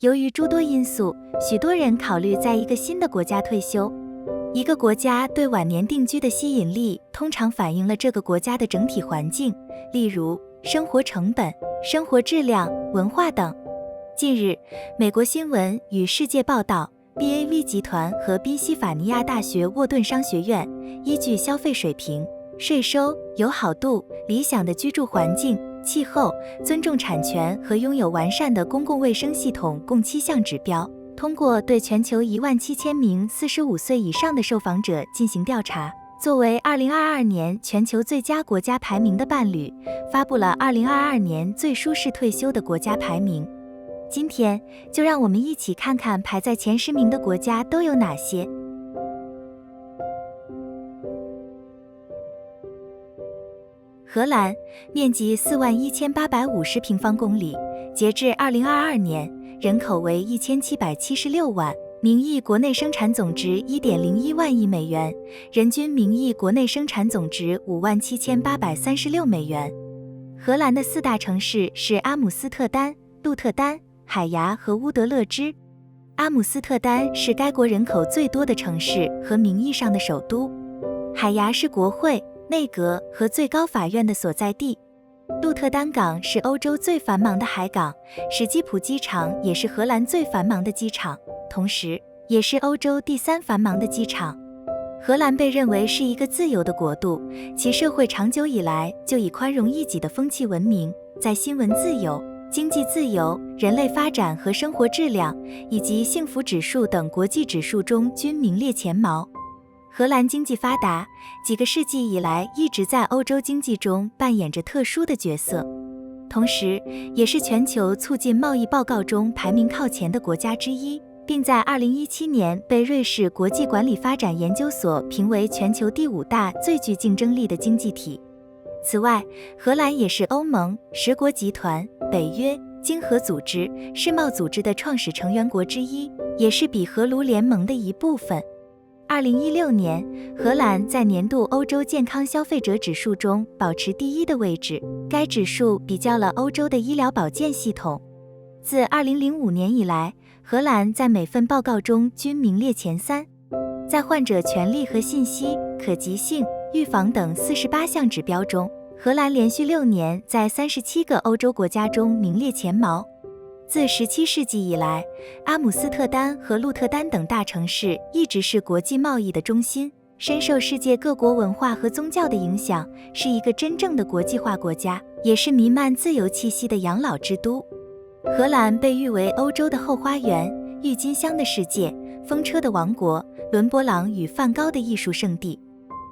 由于诸多因素，许多人考虑在一个新的国家退休。一个国家对晚年定居的吸引力，通常反映了这个国家的整体环境，例如生活成本、生活质量、文化等。近日，美国新闻与世界报道， BAV 集团和宾夕法尼亚大学沃顿商学院依据消费水平、税收、友好度、理想的居住环境、气候、尊重产权和拥有完善的公共卫生系统共7项指标，通过对全球17000名45岁以上的受访者进行调查，作为2022年全球最佳国家排名的伴侣，发布了2022年最舒适退休的国家排名。今天就让我们一起看看排在前10名的国家都有哪些。荷兰面积41850平方公里，截至2022年，人口为1776万，名义国内生产总值1.01万亿美元，人均名义国内生产总值57836美元。荷兰的4大城市是阿姆斯特丹、鹿特丹、海牙和乌德勒支。阿姆斯特丹是该国人口最多的城市和名义上的首都。海牙是国会、内阁和最高法院的所在地。鹿特丹港是欧洲最繁忙的海港，史基浦机场也是荷兰最繁忙的机场，同时也是欧洲第3繁忙的机场。荷兰被认为是一个自由的国度，其社会长久以来就以宽容异己的风气闻名，在新闻自由、经济自由、人类发展和生活质量以及幸福指数等国际指数中均名列前茅。荷兰经济发达，几个世纪以来一直在欧洲经济中扮演着特殊的角色，同时也是全球促进贸易报告中排名靠前的国家之一，并在2017年被瑞士国际管理发展研究所评为全球第5大最具竞争力的经济体。此外，荷兰也是欧盟、10国集团、北约、经合组织、世贸组织的创始成员国之一，也是比荷卢联盟的一部分。2016年，荷兰在年度欧洲健康消费者指数中保持第1的位置，该指数比较了欧洲的医疗保健系统。自2005年以来，荷兰在每份报告中均名列前3。在患者权利和信息、可及性、预防等48项指标中，荷兰连续6年在37个欧洲国家中名列前茅。自17世纪以来，阿姆斯特丹和鹿特丹等大城市一直是国际贸易的中心，深受世界各国文化和宗教的影响，是一个真正的国际化国家，也是弥漫自由气息的养老之都。荷兰被誉为欧洲的后花园、郁金香的世界、风车的王国、伦勃朗与梵高的艺术圣地。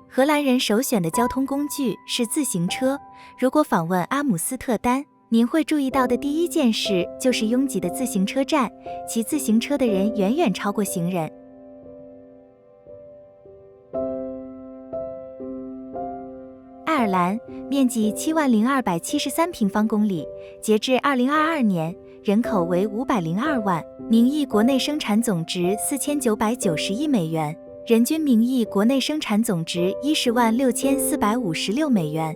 荷兰人首选的交通工具是自行车。如果访问阿姆斯特丹，您会注意到的第一件事就是拥挤的自行车站，骑自行车的人远远超过行人。爱尔兰面积70273平方公里，截至2022年，人口为502万，名义国内生产总值4990亿美元，人均名义国内生产总值106456美元。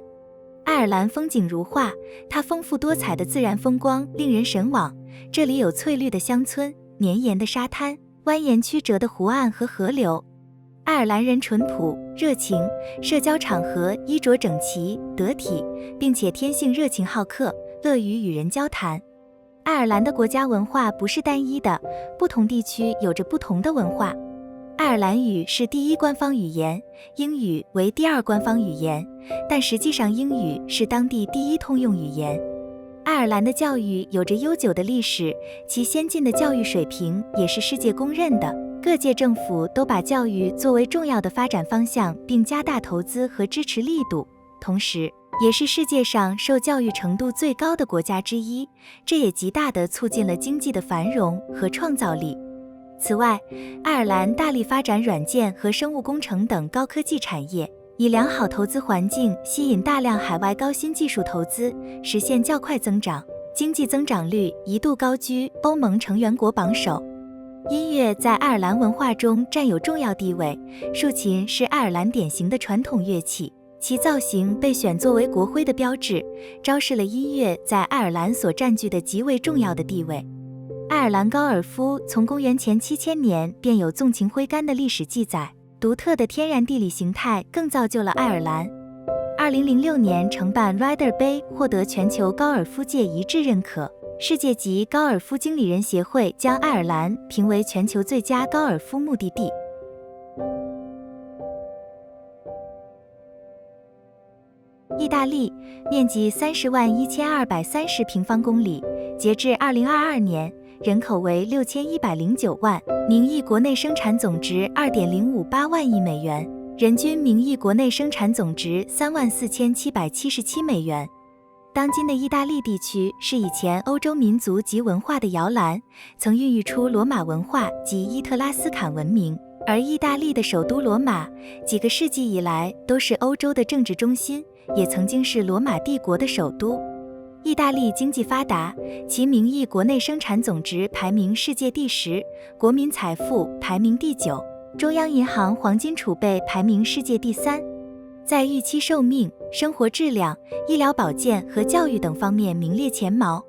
爱尔兰风景如画，它丰富多彩的自然风光令人神往。这里有翠绿的乡村、绵延的沙滩、蜿蜒曲折的湖岸和河流。爱尔兰人淳朴、热情，社交场合衣着整齐、得体，并且天性热情好客，乐于与人交谈。爱尔兰的国家文化不是单一的，不同地区有着不同的文化。爱尔兰语是第1官方语言，英语为第2官方语言，但实际上英语是当地第1通用语言。爱尔兰的教育有着悠久的历史，其先进的教育水平也是世界公认的。各界政府都把教育作为重要的发展方向，并加大投资和支持力度，同时也是世界上受教育程度最高的国家之一，这也极大地促进了经济的繁荣和创造力。此外，爱尔兰大力发展软件和生物工程等高科技产业，以良好投资环境吸引大量海外高新技术投资，实现较快增长，经济增长率一度高居欧盟成员国榜首。音乐在爱尔兰文化中占有重要地位，竖琴是爱尔兰典型的传统乐器，其造型被选作为国徽的标志，昭示了音乐在爱尔兰所占据的极为重要的地位。爱尔兰高尔夫从公元前7000年便有纵情挥杆的历史记载，独特的天然地理形态更造就了爱尔兰。2006年承办 Ryder 杯获得全球高尔夫界一致认可，世界级高尔夫经理人协会将爱尔兰评为全球最佳高尔夫目的地。意大利面积301230平方公里，截至2022年，人口为6109万，名义国内生产总值2.058万亿美元，人均名义国内生产总值34777美元。当今的意大利地区是以前欧洲民族及文化的摇篮，曾孕育出罗马文化及伊特拉斯坎文明，而意大利的首都罗马几个世纪以来都是欧洲的政治中心，也曾经是罗马帝国的首都。意大利经济发达，其名义国内生产总值排名世界第10，国民财富排名第9，中央银行黄金储备排名世界第3，在预期寿命、生活质量、医疗保健和教育等方面名列前茅。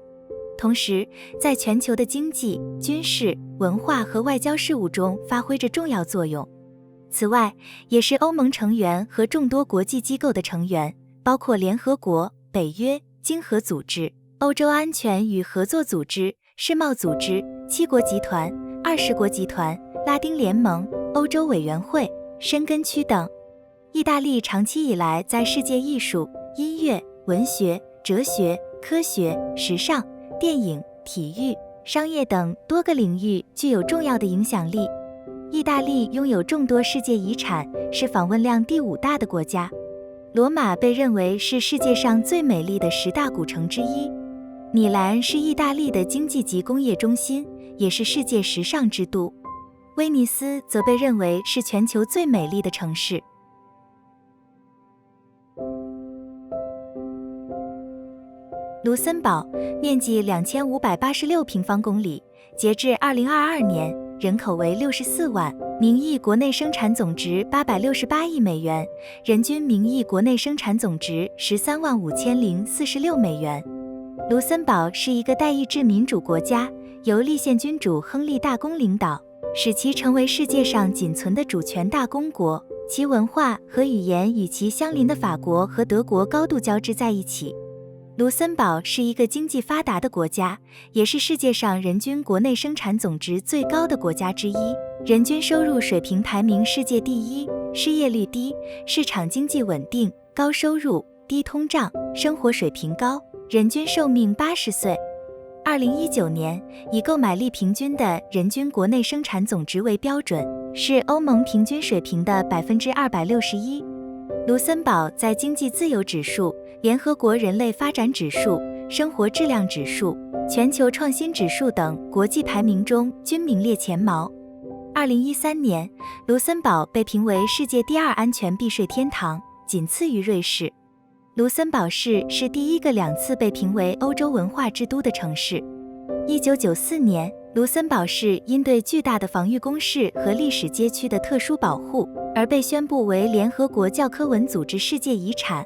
同时，在全球的经济、军事、文化和外交事务中发挥着重要作用。此外，也是欧盟成员和众多国际机构的成员，包括联合国、北约、经合组织、欧洲安全与合作组织、世贸组织、7国集团、20国集团、拉丁联盟、欧洲委员会、申根区等。意大利长期以来在世界艺术、音乐、文学、哲学、科学、时尚、电影、体育、商业等多个领域具有重要的影响力。意大利拥有众多世界遗产，是访问量第5大的国家。罗马被认为是世界上最美丽的10大古城之一。米兰是意大利的经济及工业中心，也是世界时尚之都。威尼斯则被认为是全球最美丽的城市。卢森堡面积2586平方公里，截至2022年，人口为64万，名义国内生产总值868亿美元，人均名义国内生产总值135046美元。卢森堡是一个代议制民主国家，由立宪君主亨利大公领导，使其成为世界上仅存的主权大公国，其文化和语言与其相邻的法国和德国高度交织在一起。卢森堡是一个经济发达的国家，也是世界上人均国内生产总值最高的国家之一，人均收入水平排名世界第1，失业率低，市场经济稳定，高收入，低通胀，生活水平高，人均寿命80岁。2019年，以购买力平均的人均国内生产总值为标准，是欧盟平均水平的261%。卢森堡在经济自由指数、联合国人类发展指数、生活质量指数、全球创新指数等国际排名中均名列前茅。2013年，卢森堡被评为世界第2安全避税天堂，仅次于瑞士。卢森堡市是第一个2次被评为欧洲文化之都的城市。1994年，卢森堡市因对巨大的防御工事和历史街区的特殊保护，而被宣布为联合国教科文组织世界遗产。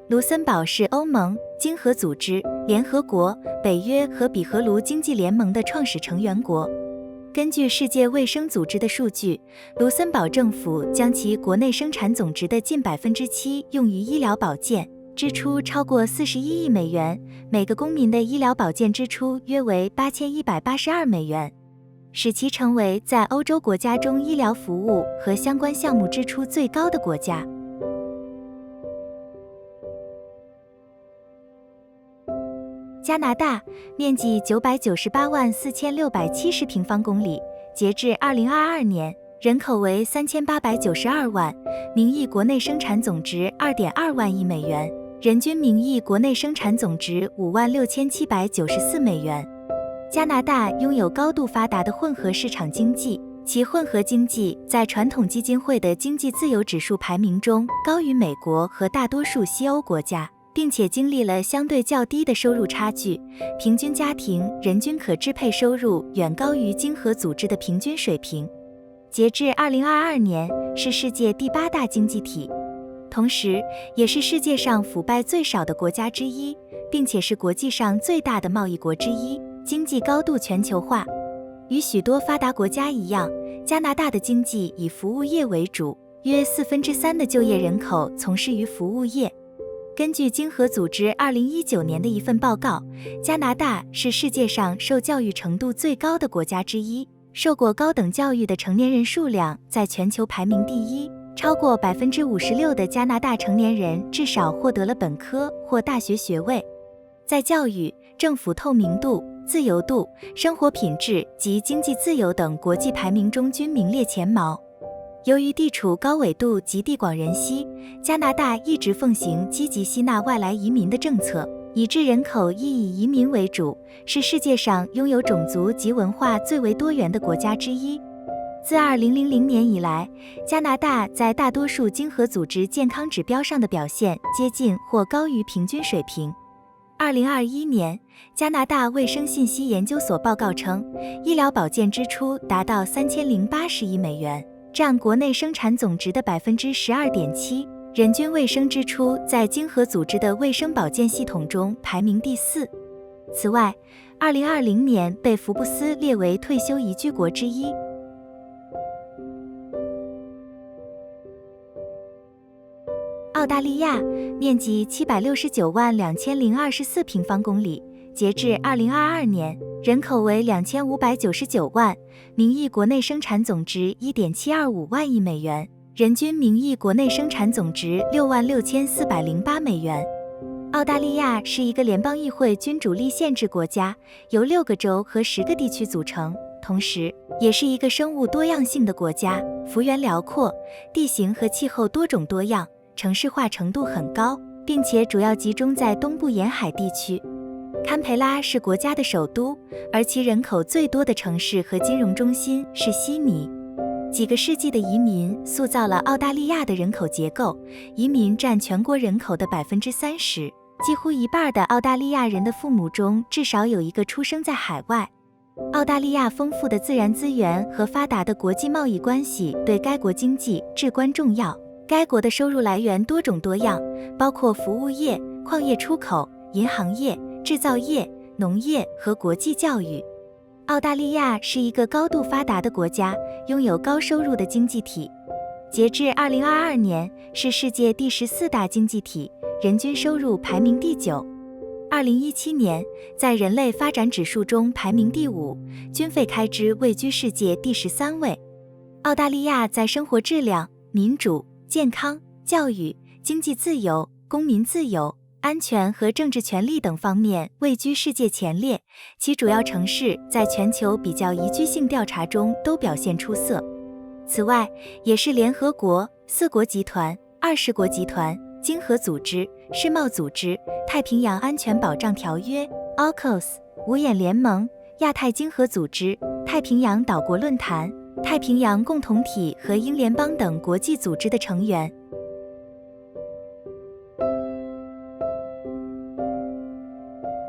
卢森堡是欧盟、经合组织、联合国、北约和比荷卢经济联盟的创始成员国。根据世界卫生组织的数据，卢森堡政府将其国内生产总值的近7%用于医疗保健，支出超过41亿美元，每个公民的医疗保健支出约为8182美元，使其成为在欧洲国家中医疗服务和相关项目支出最高的国家。加拿大面积998万4670平方公里，截至2022年，人口为3892万，名义国内生产总值2.2万亿美元，人均名义国内生产总值56794美元。加拿大拥有高度发达的混合市场经济，其混合经济在传统基金会的经济自由指数排名中高于美国和大多数西欧国家，并且经历了相对较低的收入差距，平均家庭人均可支配收入远高于经合组织的平均水平。截至2022年，是世界第8大经济体，同时也是世界上腐败最少的国家之一，并且是国际上最大的贸易国之一。经济高度全球化。与许多发达国家一样，加拿大的经济以服务业为主，约3/4的就业人口从事于服务业。根据经合组织2019年的一份报告，加拿大是世界上受教育程度最高的国家之一，受过高等教育的成年人数量在全球排名第一，超过56%的加拿大成年人至少获得了本科或大学学位。在教育、政府透明度、自由度、生活品质及经济自由等国际排名中均名列前茅。由于地处高纬度及地广人稀，加拿大一直奉行积极吸纳外来移民的政策，以致人口亦以移民为主，是世界上拥有种族及文化最为多元的国家之一。自2000年以来，加拿大在大多数经合组织健康指标上的表现接近或高于平均水平。2021年，加拿大卫生信息研究所报告称，医疗保健支出达到3080亿美元，占国内生产总值的12.7%，人均卫生支出在经合组织的卫生保健系统中排名第4。此外，2020年被福布斯列为退休宜居国之一。澳大利亚面积769万2024平方公里，截至2022年，人口为2599万，名义国内生产总值1.725万亿美元，人均名义国内生产总值66408美元。澳大利亚是一个联邦议会君主立宪制国家，由6个州和10个地区组成，同时也是一个生物多样性的国家，幅员辽阔，地形和气候多种多样，城市化程度很高，并且主要集中在东部沿海地区。堪培拉是国家的首都，而其人口最多的城市和金融中心是悉尼。几个世纪的移民塑造了澳大利亚的人口结构，移民占全国人口的30%，几乎一半的澳大利亚人的父母中至少有一个出生在海外。澳大利亚丰富的自然资源和发达的国际贸易关系对该国经济至关重要。该国的收入来源多种多样，包括服务业、矿业出口、银行业、制造业、农业和国际教育。澳大利亚是一个高度发达的国家，拥有高收入的经济体。截至2022年，是世界第14大经济体，人均收入排名第9。2017年，在人类发展指数中排名第5，军费开支位居世界第13位。澳大利亚在生活质量、民主、健康、教育、经济自由、公民自由、安全和政治权利等方面位居世界前列，其主要城市在全球比较宜居性调查中都表现出色。此外，也是联合国、4国集团、20国集团、经合组织、世贸组织、太平洋安全保障条约、AUKUS、五眼联盟、亚太经合组织、太平洋岛国论坛、太平洋共同体和英联邦等国际组织的成员。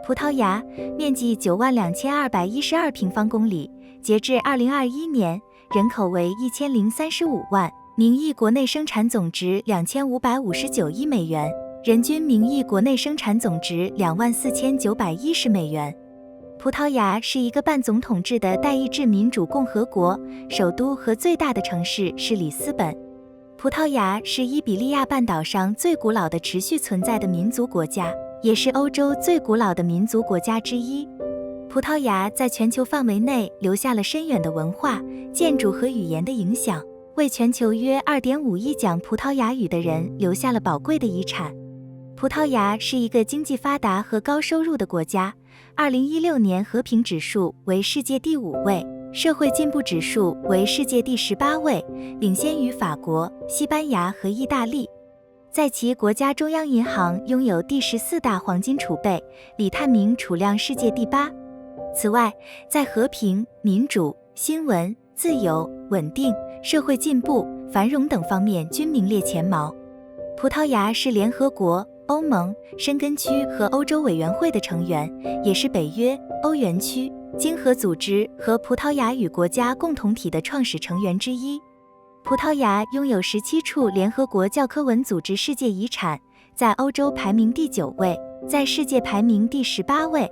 葡萄牙面积92212平方公里，截至2021年，人口为1035万，名义国内生产总值2559亿美元，人均名义国内生产总值24910美元。葡萄牙是一个半总统制的代议制民主共和国，首都和最大的城市是里斯本。葡萄牙是伊比利亚半岛上最古老的持续存在的民族国家，也是欧洲最古老的民族国家之一。葡萄牙在全球范围内留下了深远的文化、建筑和语言的影响，为全球约2.5亿讲葡萄牙语的人留下了宝贵的遗产。葡萄牙是一个经济发达和高收入的国家，2016年和平指数为世界第5位，社会进步指数为世界第18位，领先于法国、西班牙和意大利。在其国家中央银行拥有第14大黄金储备，李探明储量世界第8。此外，在和平、民主、新闻、自由、稳定、社会进步、繁荣等方面均名列前茅。葡萄牙是联合国、欧盟、申根区和欧洲委员会的成员，也是北约、欧元区、经合组织和葡萄牙语国家共同体的创始成员之一。葡萄牙拥有17处联合国教科文组织世界遗产，在欧洲排名第9位，在世界排名第18位。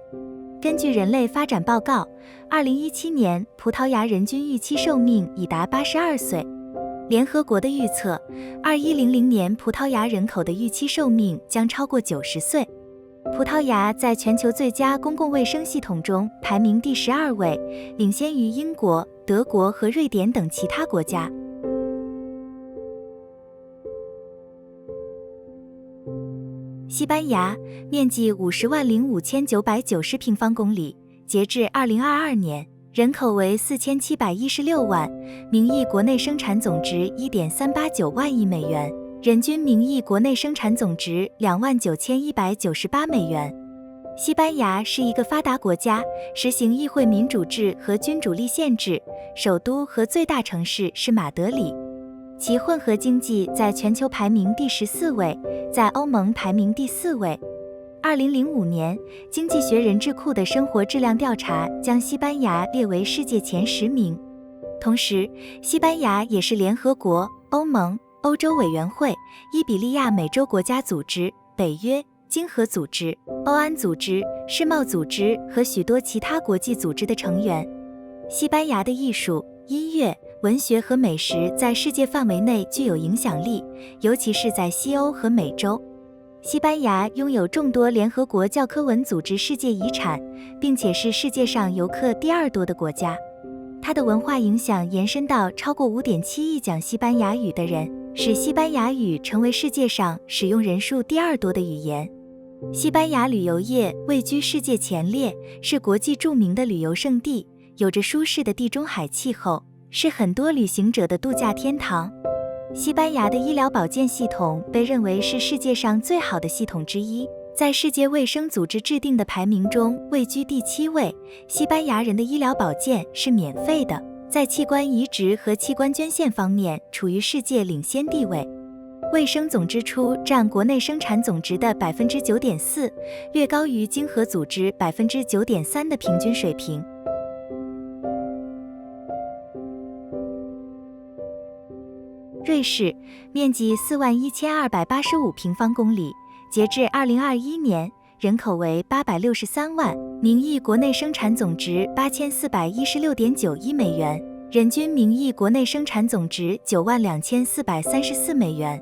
根据人类发展报告，2017年葡萄牙人均预期寿命已达82岁。联合国的预测，2100年葡萄牙人口的预期寿命将超过90岁。葡萄牙在全球最佳公共卫生系统中排名第12位，领先于英国、德国和瑞典等其他国家。西班牙面积50万0990平方公里，截至2022年，人口为4716万，名义国内生产总值1.389万亿美元，人均名义国内生产总值29198美元。西班牙是一个发达国家，实行议会民主制和君主立宪制，首都和最大城市是马德里。其混合经济在全球排名第14位，在欧盟排名第4位。2005年，经济学人智库的生活质量调查将西班牙列为世界前10名。同时，西班牙也是联合国、欧盟、欧洲委员会、伊比利亚美洲国家组织、北约、经合组织、欧安组织、世贸组织和许多其他国际组织的成员。西班牙的艺术、音乐、文学和美食在世界范围内具有影响力，尤其是在西欧和美洲。西班牙拥有众多联合国教科文组织世界遗产，并且是世界上游客第2多的国家。它的文化影响延伸到超过 5.7 亿讲西班牙语的人，使西班牙语成为世界上使用人数第2多的语言。西班牙旅游业位居世界前列，是国际著名的旅游胜地，有着舒适的地中海气候，是很多旅行者的度假天堂。西班牙的医疗保健系统被认为是世界上最好的系统之一，在世界卫生组织制定的排名中位居第7位。西班牙人的医疗保健是免费的，在器官移植和器官捐献方面处于世界领先地位。卫生总支出占国内生产总值的 9.4%， 略高于经合组织 9.3% 的平均水平。瑞士面积41285平方公里，截至2021年，人口为863万，名义国内生产总值8416.9亿美元，人均名义国内生产总值92434美元。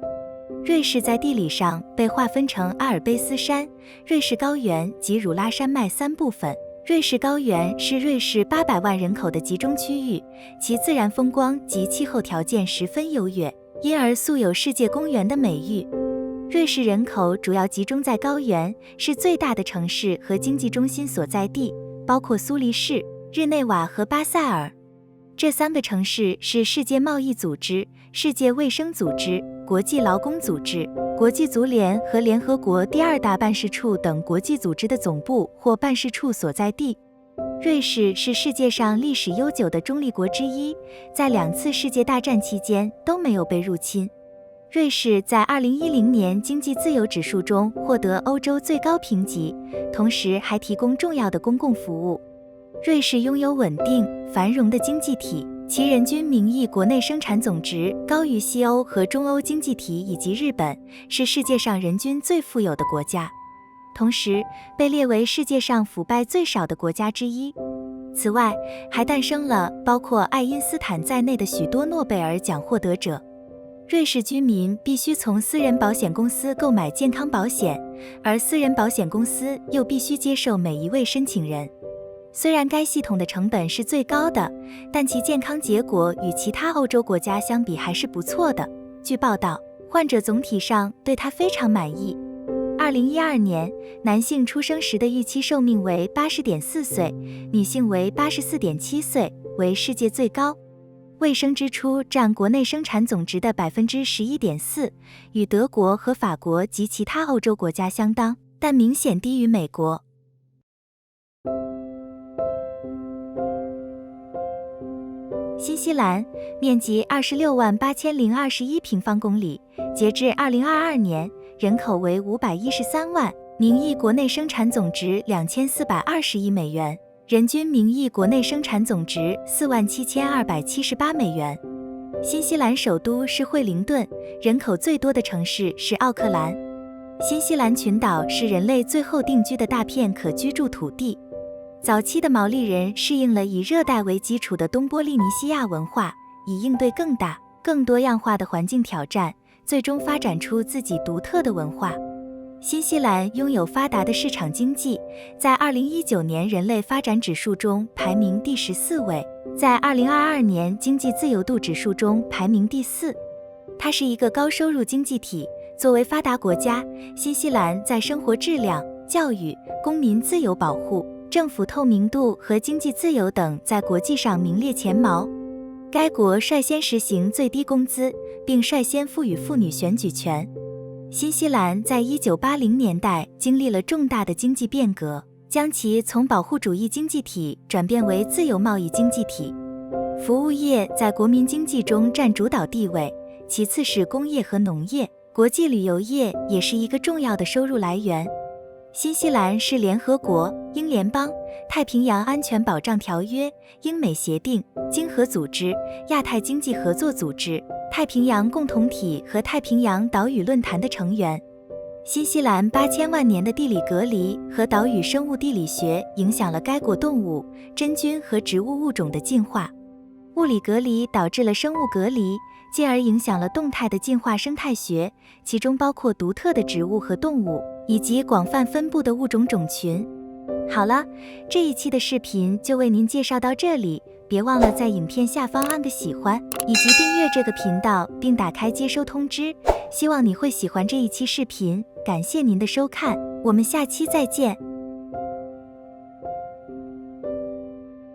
瑞士在地理上被划分成阿尔卑斯山、瑞士高原及汝拉山脉3部分。瑞士高原是瑞士800万人口的集中区域，其自然风光及气候条件十分优越，因而素有世界公园的美誉。瑞士人口主要集中在高原，是最大的城市和经济中心所在地，包括苏黎世、日内瓦和巴塞尔。这3个城市是世界贸易组织、世界卫生组织、国际劳工组织、国际足联和联合国第2大办事处等国际组织的总部或办事处所在地。瑞士是世界上历史悠久的中立国之一，在2次世界大战期间都没有被入侵。瑞士在2010年经济自由指数中获得欧洲最高评级，同时还提供重要的公共服务。瑞士拥有稳定、繁荣的经济体，其人均名义国内生产总值高于西欧和中欧经济体以及日本，是世界上人均最富有的国家，同时被列为世界上腐败最少的国家之一。此外，还诞生了包括爱因斯坦在内的许多诺贝尔奖获得者。瑞士居民必须从私人保险公司购买健康保险，而私人保险公司又必须接受每一位申请人。虽然该系统的成本是最高的，但其健康结果与其他欧洲国家相比还是不错的。据报道，患者总体上对它非常满意。2012年，男性出生时的预期寿命为80.4岁，女性为84.7岁，为世界最高。卫生支出占国内生产总值的 11.4%， 与德国和法国及其他欧洲国家相当，但明显低于美国。新西兰面积268021平方公里，截至2022年，人口为513万，名义国内生产总值2420亿美元，人均名义国内生产总值47278美元。新西兰首都是惠灵顿，人口最多的城市是奥克兰。新西兰群岛是人类最后定居的大片可居住土地。早期的毛利人适应了以热带为基础的东波利尼西亚文化，以应对更大、更多样化的环境挑战，最终发展出自己独特的文化。新西兰拥有发达的市场经济，在2019年人类发展指数中排名第14位，在2022年经济自由度指数中排名第4。它是一个高收入经济体，作为发达国家，新西兰在生活质量、教育、公民自由保护、政府透明度和经济自由等在国际上名列前茅。该国率先实行最低工资，并率先赋予妇女选举权。新西兰在1980年代经历了重大的经济变革，将其从保护主义经济体转变为自由贸易经济体。服务业在国民经济中占主导地位，其次是工业和农业，国际旅游业也是一个重要的收入来源。新西兰是联合国、英联邦、太平洋安全保障条约、英美协定、经合组织、亚太经济合作组织、太平洋共同体和太平洋岛屿论坛的成员。新西兰8000万年的地理隔离和岛屿生物地理学影响了该国动物、真菌和植物物种的进化。物理隔离导致了生物隔离，进而影响了动态的进化生态学，其中包括独特的植物和动物，以及广泛分布的物种种群。好了，这一期的视频就为您介绍到这里，别忘了在影片下方按个喜欢，以及订阅这个频道，并打开接收通知。希望你会喜欢这一期视频，感谢您的收看，我们下期再见。